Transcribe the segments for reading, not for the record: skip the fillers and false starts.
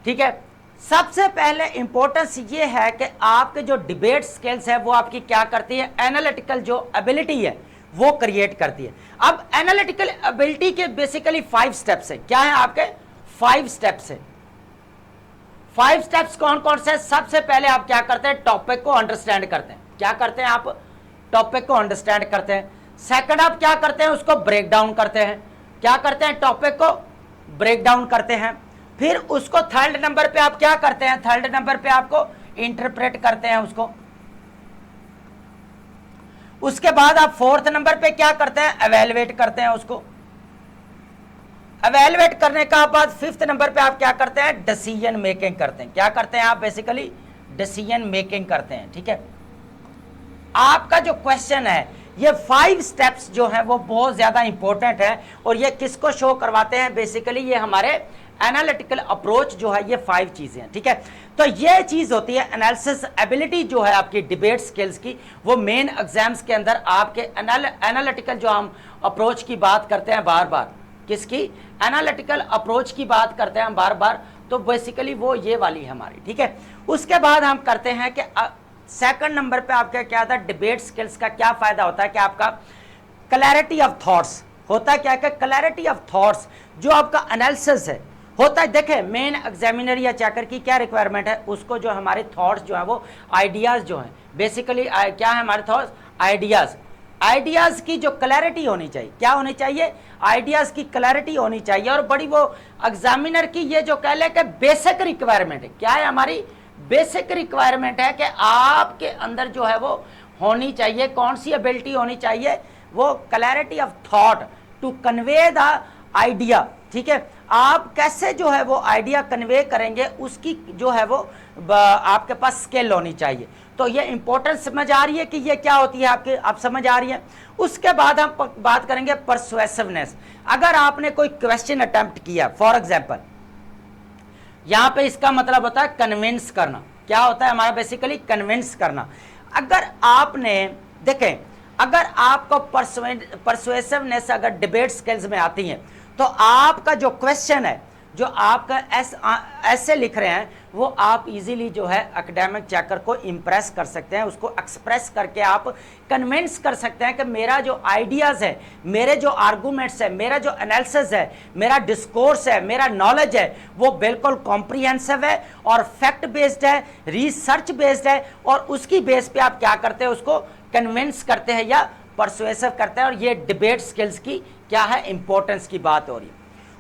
ठीक है। सबसे पहले इंपॉर्टेंस ये है कि आपके जो डिबेट स्किल्स है वो आपकी क्या करती है, एनालिटिकल जो एबिलिटी है वो क्रिएट करती है। अब एनालिटिकल एबिलिटी के बेसिकली 5 स्टेप्स है। क्या है आपके 5 स्टेप्स है। 5 स्टेप्स कौन कौन से? सबसे पहले आप क्या करते हैं, टॉपिक को अंडरस्टैंड करते हैं। क्या करते हैं आप? टॉपिक को अंडरस्टैंड करते हैं। सेकंड आप क्या करते हैं, उसको ब्रेक डाउन करते हैं। क्या करते हैं, टॉपिक को ब्रेक डाउन करते हैं। फिर उसको थर्ड नंबर पे आप क्या करते हैं, थर्ड नंबर पे आपको इंटरप्रेट करते हैं उसको। उसके बाद आप फोर्थ नंबर पे क्या करते हैं, एवेलुएट करते हैं उसको। एवेलुएट करने का बाद फिफ्थ नंबर पे आप क्या करते हैं, डिसीजन मेकिंग करते हैं। क्या करते हैं आप? बेसिकली डिसीजन मेकिंग करते हैं। ठीक है। आपका जो क्वेश्चन है, ये 5 स्टेप्स जो है वो बहुत ज्यादा इंपॉर्टेंट है और ये किसको शो करवाते हैं, बेसिकली ये हमारे एनालिटिकल अप्रोच जो है, ये 5 चीजें हैं। ठीक है। तो ये चीज होती है एनालिसिस एबिलिटी जो है आपकी डिबेट स्किल्स की, वो मेन एग्जाम्स के अंदर आपके एनालिटिकल जो हम अप्रोच की बात करते हैं बार बार, किसकी, एनालिटिकल अप्रोच की बात करते हैं हम बार बार, तो बेसिकली वो ये वाली है हमारी। ठीक है। उसके बाद हम करते हैं कि सेकंड नंबर पे आपका क्या था, डिबेट स्किल्स का क्या फायदा होता है कि आपका क्लैरिटी ऑफ थॉट्स होता है। क्या क्या क्लैरिटी ऑफ थॉट्स, जो आपका एनालिसिस है होता है। देखें मेन एग्जामिनर या चेकर की क्या रिक्वायरमेंट है, उसको जो हमारे थॉट्स जो है वो आइडियाज जो हैं, बेसिकली क्या है हमारे थॉट्स, आइडियाज। आइडियाज की जो क्लैरिटी होनी चाहिए, क्या होनी चाहिए, आइडियाज की क्लैरिटी होनी चाहिए। और बड़ी वो एग्जामिनर की ये जो कह ले कि बेसिक रिक्वायरमेंट है, क्या है हमारी बेसिक रिक्वायरमेंट है कि आपके अंदर जो है वो होनी चाहिए, कौन सी एबिलिटी होनी चाहिए, वो clarity of thought to convey the idea. ठीक है। आप कैसे जो है वो आइडिया कन्वे करेंगे, उसकी जो है वो आपके पास स्किल होनी चाहिए। तो ये इंपॉर्टेंस समझ आ रही है कि ये क्या होती है आपके, आप समझ आ रही है। उसके बाद हम बात करेंगे परसुएसिवनेस। अगर आपने कोई क्वेश्चन अटेम्प्ट किया, फॉर एग्जाम्पल यहां पे इसका मतलब होता है कन्विंस करना। क्या होता है हमारा, बेसिकली कन्विंस करना। अगर आपने देखें, अगर आपको परसुएसिवनेस अगर डिबेट स्किल्स में आती है, तो आपका जो क्वेश्चन है, जो आपका ऐसे लिख रहे हैं, वो आप इजीली जो है एकेडमिक चेकर को इंप्रेस कर सकते हैं, उसको एक्सप्रेस करके आप कन्विंस कर सकते हैं कि मेरा जो आइडियाज़ है, मेरे जो आर्गूमेंट्स है, मेरा जो एनालिसिस है, मेरा डिस्कोर्स है, मेरा नॉलेज है, वो बिल्कुल कॉम्प्रिहेंसिव है और फैक्ट बेस्ड है, रिसर्च बेस्ड है। और उसकी बेस पे आप क्या करते हैं, उसको कन्विंस करते हैं या परसुएसिव करते हैं। और ये डिबेट स्किल्स की क्या है, इंपॉर्टेंस की बात हो रही है।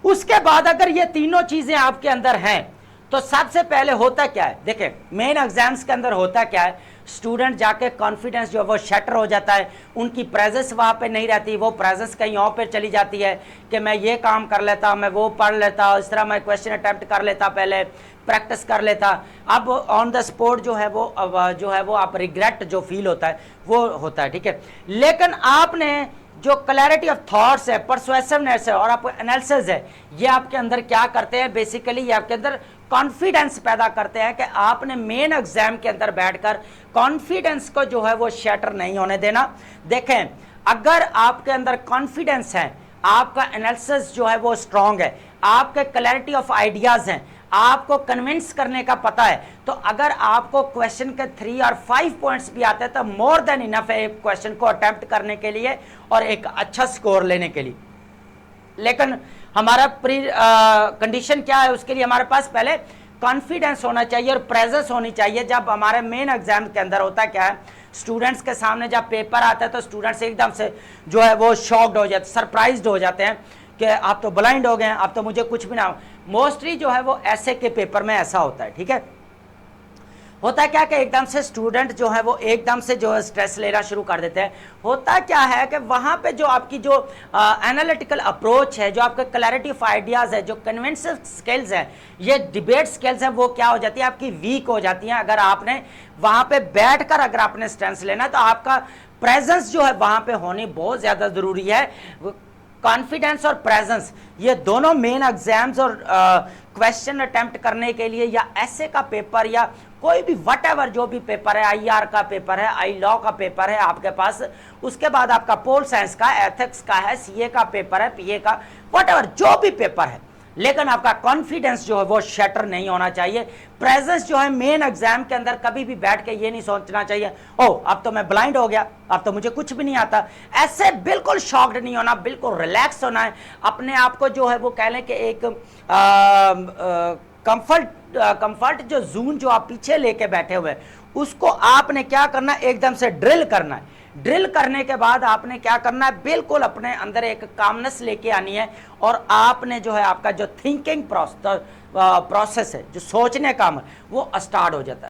उसके बाद अगर ये तीनों चीजें आपके अंदर हैं, तो सबसे पहले होता क्या है, देखें मेन एग्जाम्स के अंदर होता क्या है, स्टूडेंट जाके कॉन्फिडेंस जो है वो शटर हो जाता है, उनकी प्रेजेंस वहाँ पे नहीं रहती, वो प्रेजेंस कहीं और पे चली जाती है कि मैं ये काम कर लेता, मैं वो पढ़ लेता, इस तरह मैं क्वेश्चन अटेम्प्ट कर लेता, पहले प्रैक्टिस कर लेता। अब ऑन द स्पॉट जो है वो आप रिग्रेट जो फील होता है वो होता है। ठीक है। लेकिन आपने जो क्लैरिटी ऑफ थॉट्स है, परसुएसिवनेस है और आपको एनालिसिस है, ये आपके अंदर क्या करते हैं, बेसिकली ये आपके अंदर कॉन्फिडेंस पैदा करते हैं कि आपने मेन एग्जाम के अंदर बैठकर कॉन्फिडेंस को जो है वो शैटर नहीं होने देना। देखें अगर आपके अंदर कॉन्फिडेंस है, आपका एनालिसिस जो है वो स्ट्रांग है, आपके क्लैरिटी ऑफ आइडियाज हैं, आपको कन्विंस करने का पता है, तो अगर आपको क्वेश्चन के 3 और 5 पॉइंट्स भी आते हैं तो मोर देन इनफ है एक क्वेश्चन को अटेम्प्ट करने के लिए और एक अच्छा स्कोर लेने के लिए। लेकिन हमारा प्री कंडीशन क्या है, उसके लिए हमारे पास पहले कॉन्फिडेंस होना चाहिए और प्रेजेंस होनी चाहिए। जब हमारे मेन एग्जाम के अंदर होता क्या है, स्टूडेंट्स के सामने जब पेपर आता है तो स्टूडेंट्स एकदम से जो है वो शॉक्ड हो जाते, सरप्राइज्ड हो जाते हैं कि आप तो ब्लाइंड हो गए हैं, आप तो मुझे कुछ भी ना। मोस्टली जो है वो ऐसे के पेपर में ऐसा होता है। ठीक है। होता क्या कि एकदम से स्टूडेंट जो है वो एकदम से जो है स्ट्रेस लेना शुरू कर देते हैं। होता क्या है कि वहाँ पे जो आपकी जो एनालिटिकल अप्रोच है, जो आपका क्लैरिटी ऑफ आइडियाज़ है, जो कन्विंसिव स्किल्स हैं, ये डिबेट स्किल्स हैं, वो क्या हो जाती है, आपकी वीक हो जाती हैं। अगर आपने वहाँ पे बैठकर अगर आपने स्ट्रेस लेना, तो आपका प्रेजेंस जो है वहाँ पे होनी बहुत ज़्यादा ज़रूरी है। कॉन्फिडेंस और प्रेजेंस, ये दोनों मेन एग्जाम्स और क्वेश्चन अटेम्प्ट करने के लिए, या ऐसे का पेपर या कोई भी व्हाटएवर जो भी पेपर है, आईआर का पेपर है, आई लॉ का पेपर है आपके पास, उसके बाद आपका पोल साइंस का, एथिक्स का है, सीए का पेपर है, पीए का, व्हाटएवर जो भी पेपर है, लेकिन आपका कॉन्फिडेंस जो है वो शटर नहीं होना चाहिए। प्रेजेंस जो है मेन एग्जाम के अंदर कभी भी बैठ के ये नहीं सोचना चाहिए ओ अब तो मैं ब्लाइंड हो गया, अब तो मुझे कुछ भी नहीं आता। ऐसे बिल्कुल शॉक्ड नहीं होना, बिल्कुल रिलैक्स होना है। अपने आप को जो है वो कह लें कि एक कंफर्ट जो जोन जो आप पीछे लेके बैठे हुए हैं उसको आपने क्या करना है, एकदम से ड्रिल करना है। ड्रिल करने के बाद आपने क्या करना है, बिल्कुल अपने अंदर एक कामनेस लेके आनी है और आपने जो है आपका जो थिंकिंग प्रोसेस है, जो सोचने का वो स्टार्ट हो जाता है।